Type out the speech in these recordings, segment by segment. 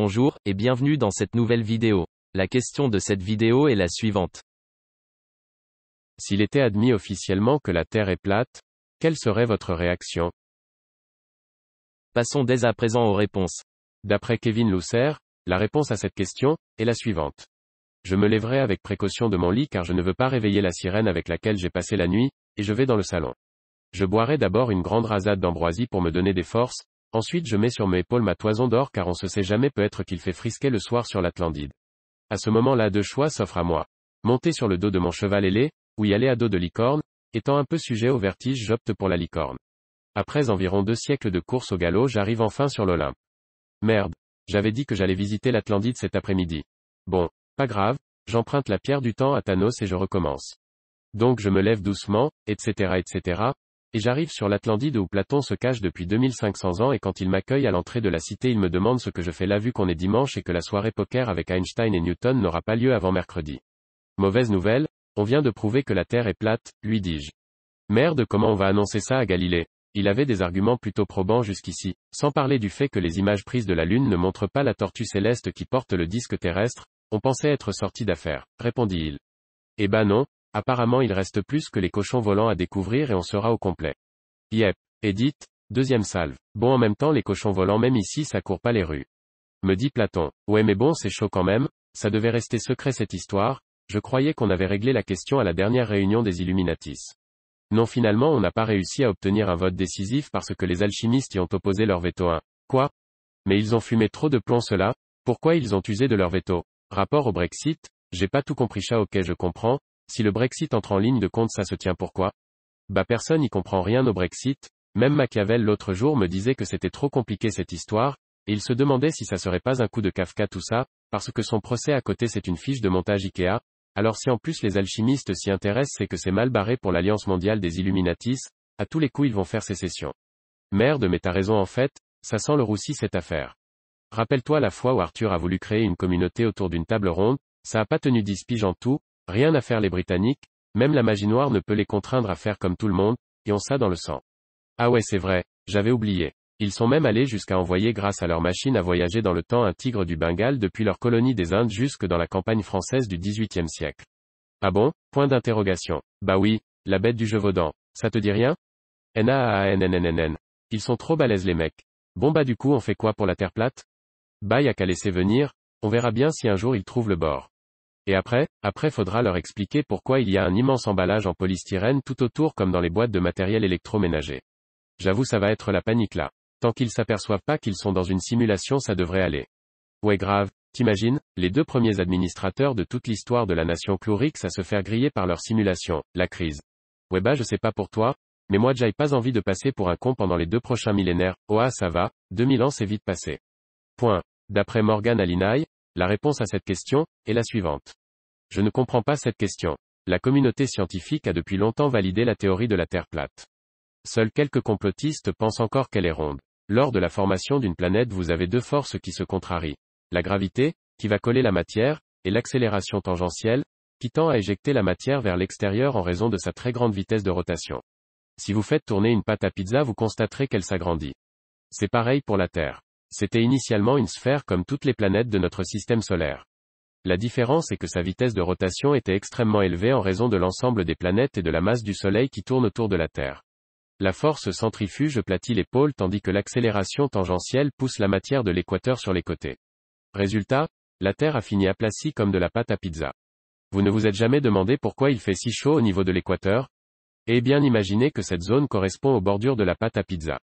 Bonjour, et bienvenue dans cette nouvelle vidéo. La question de cette vidéo est la suivante. S'il était admis officiellement que la Terre est plate, quelle serait votre réaction? Passons dès à présent aux réponses. D'après Kevin Lousser, la réponse à cette question est la suivante. Je me lèverai avec précaution de mon lit car je ne veux pas réveiller la sirène avec laquelle j'ai passé la nuit, et je vais dans le salon. Je boirai d'abord une grande rasade d'ambroisie pour me donner des forces, ensuite je mets sur mes épaules ma toison d'or car on se sait jamais, peut-être qu'il fait frisquer le soir sur l'Atlantide. À ce moment-là, deux choix s'offrent à moi. Monter sur le dos de mon cheval ailé, ou y aller à dos de licorne, étant un peu sujet au vertige, j'opte pour la licorne. Après environ 2 siècles de course au galop, j'arrive enfin sur l'Olympe. Merde. J'avais dit que j'allais visiter l'Atlantide cet après-midi. Bon, pas grave, j'emprunte la pierre du temps à Thanos et je recommence. Donc je me lève doucement, etc., et j'arrive sur l'Atlantide où Platon se cache depuis 2500 ans, et quand il m'accueille à l'entrée de la cité, il me demande ce que je fais là vu qu'on est dimanche et que la soirée poker avec Einstein et Newton n'aura pas lieu avant mercredi. Mauvaise nouvelle, on vient de prouver que la Terre est plate, lui dis-je. Merde, comment on va annoncer ça à Galilée? Il avait des arguments plutôt probants jusqu'ici, sans parler du fait que les images prises de la Lune ne montrent pas la tortue céleste qui porte le disque terrestre, on pensait être sorti d'affaire, répondit-il. Eh ben non, apparemment il reste plus que les cochons volants à découvrir et on sera au complet. Yep, Edith, deuxième salve. Bon, en même temps les cochons volants même ici ça court pas les rues. Me dit Platon. Ouais mais bon, c'est chaud quand même, ça devait rester secret cette histoire, je croyais qu'on avait réglé la question à la dernière réunion des Illuminatis. Non, finalement on n'a pas réussi à obtenir un vote décisif parce que les alchimistes y ont opposé leur veto. Quoi? Mais ils ont fumé trop de plomb ceux-là, pourquoi ils ont usé de leur veto? Rapport au Brexit, j'ai pas tout compris. Ok, je comprends, si le Brexit entre en ligne de compte, ça se tient pourquoi? Bah personne y comprend rien au Brexit, même Machiavel l'autre jour me disait que c'était trop compliqué cette histoire, et il se demandait si ça serait pas un coup de Kafka tout ça, parce que son procès à côté c'est une fiche de montage Ikea, alors si en plus les alchimistes s'y intéressent, c'est que c'est mal barré pour l'Alliance mondiale des Illuminatis, à tous les coups ils vont faire sécession. Merde, mais t'as raison en fait, ça sent le roussi cette affaire. Rappelle-toi la fois où Arthur a voulu créer une communauté autour d'une table ronde, ça a pas tenu 10 piges en tout, rien à faire les Britanniques, même la magie noire ne peut les contraindre à faire comme tout le monde, et ont ça dans le sang. Ah ouais c'est vrai, j'avais oublié. Ils sont même allés jusqu'à envoyer grâce à leur machine à voyager dans le temps un tigre du Bengale depuis leur colonie des Indes jusque dans la campagne française du XVIIIe siècle. Ah bon? Point d'interrogation. Bah oui, la bête du Gévaudan. Ça te dit rien? Naannnnn. Ils sont trop balèzes les mecs. Bon bah du coup on fait quoi pour la Terre plate? Bah y'a qu'à laisser venir, on verra bien si un jour ils trouvent le bord. Et après faudra leur expliquer pourquoi il y a un immense emballage en polystyrène tout autour comme dans les boîtes de matériel électroménager. J'avoue ça va être la panique là. Tant qu'ils s'aperçoivent pas qu'ils sont dans une simulation, ça devrait aller. Ouais grave, t'imagines, les 2 premiers administrateurs de toute l'histoire de la nation Clorix à se faire griller par leur simulation, la crise. Ouais bah je sais pas pour toi, mais moi j'aille pas envie de passer pour un con pendant les 2 prochains millénaires. Oh ah ça va, 2000 ans c'est vite passé. Point. D'après Morgan Alinaï, la réponse à cette question est la suivante. Je ne comprends pas cette question. La communauté scientifique a depuis longtemps validé la théorie de la Terre plate. Seuls quelques complotistes pensent encore qu'elle est ronde. Lors de la formation d'une planète, vous avez 2 forces qui se contrarient. La gravité, qui va coller la matière, et l'accélération tangentielle, qui tend à éjecter la matière vers l'extérieur en raison de sa très grande vitesse de rotation. Si vous faites tourner une pâte à pizza, vous constaterez qu'elle s'agrandit. C'est pareil pour la Terre. C'était initialement une sphère comme toutes les planètes de notre système solaire. La différence est que sa vitesse de rotation était extrêmement élevée en raison de l'ensemble des planètes et de la masse du Soleil qui tourne autour de la Terre. La force centrifuge aplatit les pôles tandis que l'accélération tangentielle pousse la matière de l'équateur sur les côtés. Résultat, la Terre a fini aplatie comme de la pâte à pizza. Vous ne vous êtes jamais demandé pourquoi il fait si chaud au niveau de l'équateur? Eh bien imaginez que cette zone correspond aux bordures de la pâte à pizza.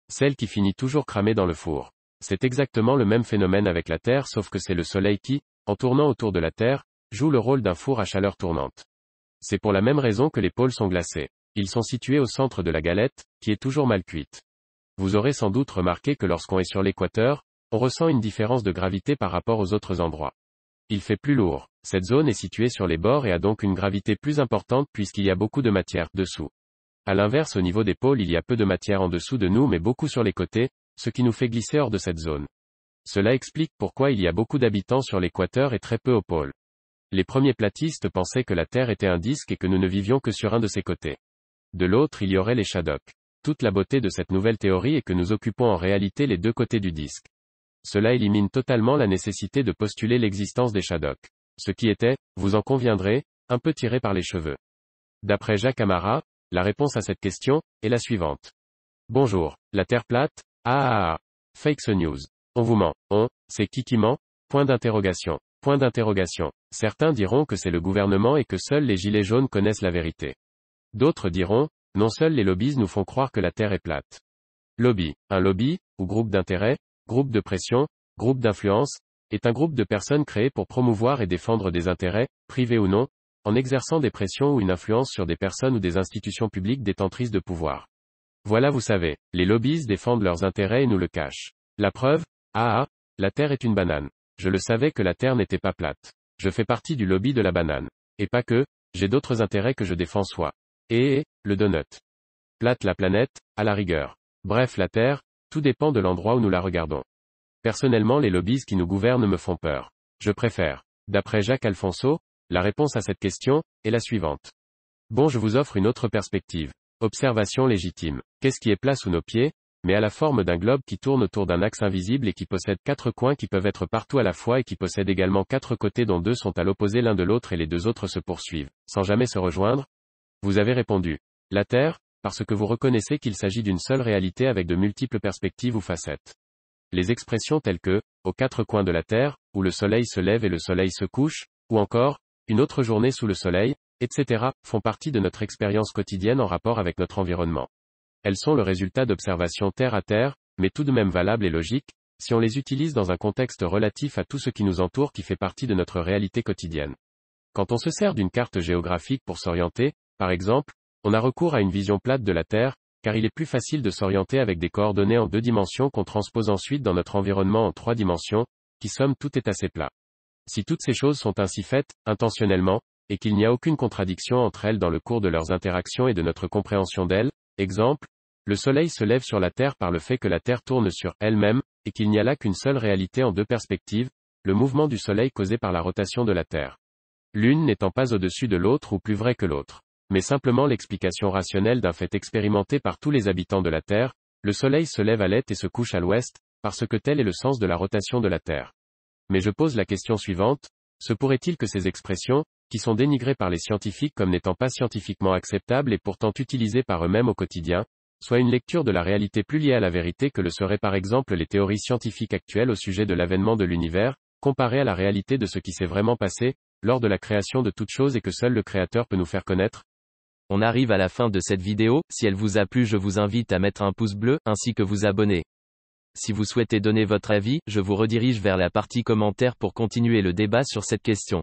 Celle qui finit toujours cramée dans le four. C'est exactement le même phénomène avec la Terre sauf que c'est le Soleil qui, en tournant autour de la Terre, joue le rôle d'un four à chaleur tournante. C'est pour la même raison que les pôles sont glacés. Ils sont situés au centre de la galette, qui est toujours mal cuite. Vous aurez sans doute remarqué que lorsqu'on est sur l'équateur, on ressent une différence de gravité par rapport aux autres endroits. Il fait plus lourd. Cette zone est située sur les bords et a donc une gravité plus importante puisqu'il y a beaucoup de matière dessous. À l'inverse, au niveau des pôles, il y a peu de matière en dessous de nous mais beaucoup sur les côtés, ce qui nous fait glisser hors de cette zone. Cela explique pourquoi il y a beaucoup d'habitants sur l'équateur et très peu au pôle. Les premiers platistes pensaient que la Terre était un disque et que nous ne vivions que sur un de ses côtés. De l'autre il y aurait les Shadoks. Toute la beauté de cette nouvelle théorie est que nous occupons en réalité les 2 côtés du disque. Cela élimine totalement la nécessité de postuler l'existence des Shadocks. Ce qui était, vous en conviendrez, un peu tiré par les cheveux. D'après Jacques Amara, la réponse à cette question est la suivante. Bonjour, la Terre plate? Fake news. On vous ment. C'est qui ment? Point d'interrogation. Point d'interrogation. Certains diront que c'est le gouvernement et que seuls les gilets jaunes connaissent la vérité. D'autres diront, non, seuls les lobbies nous font croire que la Terre est plate. Lobby. Un lobby, ou groupe d'intérêt, groupe de pression, groupe d'influence, est un groupe de personnes créées pour promouvoir et défendre des intérêts, privés ou non, en exerçant des pressions ou une influence sur des personnes ou des institutions publiques détentrices de pouvoir. Voilà, vous savez, les lobbies défendent leurs intérêts et nous le cachent. La preuve? La Terre est une banane. Je le savais que la Terre n'était pas plate. Je fais partie du lobby de la banane. Et pas que, j'ai d'autres intérêts que je défends soit. Le donut. Plate la planète, à la rigueur. Bref, la Terre, tout dépend de l'endroit où nous la regardons. Personnellement, les lobbies qui nous gouvernent me font peur. Je préfère. D'après Jacques Alfonso, la réponse à cette question est la suivante. Bon, je vous offre une autre perspective. Observation légitime. Qu'est-ce qui est plat sous nos pieds, mais à la forme d'un globe qui tourne autour d'un axe invisible et qui possède 4 coins qui peuvent être partout à la fois et qui possède également 4 côtés dont 2 sont à l'opposé l'un de l'autre et les 2 autres se poursuivent, sans jamais se rejoindre? Vous avez répondu. La Terre, parce que vous reconnaissez qu'il s'agit d'une seule réalité avec de multiples perspectives ou facettes. Les expressions telles que, aux 4 coins de la Terre, où le soleil se lève et le soleil se couche, ou encore, une autre journée sous le soleil, etc., font partie de notre expérience quotidienne en rapport avec notre environnement. Elles sont le résultat d'observations terre à terre, mais tout de même valables et logiques, si on les utilise dans un contexte relatif à tout ce qui nous entoure qui fait partie de notre réalité quotidienne. Quand on se sert d'une carte géographique pour s'orienter, par exemple, on a recours à une vision plate de la Terre, car il est plus facile de s'orienter avec des coordonnées en 2 dimensions qu'on transpose ensuite dans notre environnement en 3 dimensions, qui somme toute est assez plat. Si toutes ces choses sont ainsi faites, intentionnellement, et qu'il n'y a aucune contradiction entre elles dans le cours de leurs interactions et de notre compréhension d'elles, exemple, le soleil se lève sur la Terre par le fait que la Terre tourne sur elle-même, et qu'il n'y a là qu'une seule réalité en 2 perspectives, le mouvement du soleil causé par la rotation de la Terre. L'une n'étant pas au-dessus de l'autre ou plus vraie que l'autre, mais simplement l'explication rationnelle d'un fait expérimenté par tous les habitants de la Terre, le soleil se lève à l'est et se couche à l'ouest, parce que tel est le sens de la rotation de la Terre. Mais je pose la question suivante, se pourrait-il que ces expressions, qui sont dénigrées par les scientifiques comme n'étant pas scientifiquement acceptables et pourtant utilisées par eux-mêmes au quotidien, soient une lecture de la réalité plus liée à la vérité que le seraient par exemple les théories scientifiques actuelles au sujet de l'avènement de l'univers, comparées à la réalité de ce qui s'est vraiment passé, lors de la création de toute chose et que seul le Créateur peut nous faire connaître? On arrive à la fin de cette vidéo, si elle vous a plu je vous invite à mettre un pouce bleu, ainsi que vous abonner. Si vous souhaitez donner votre avis, je vous redirige vers la partie commentaires pour continuer le débat sur cette question.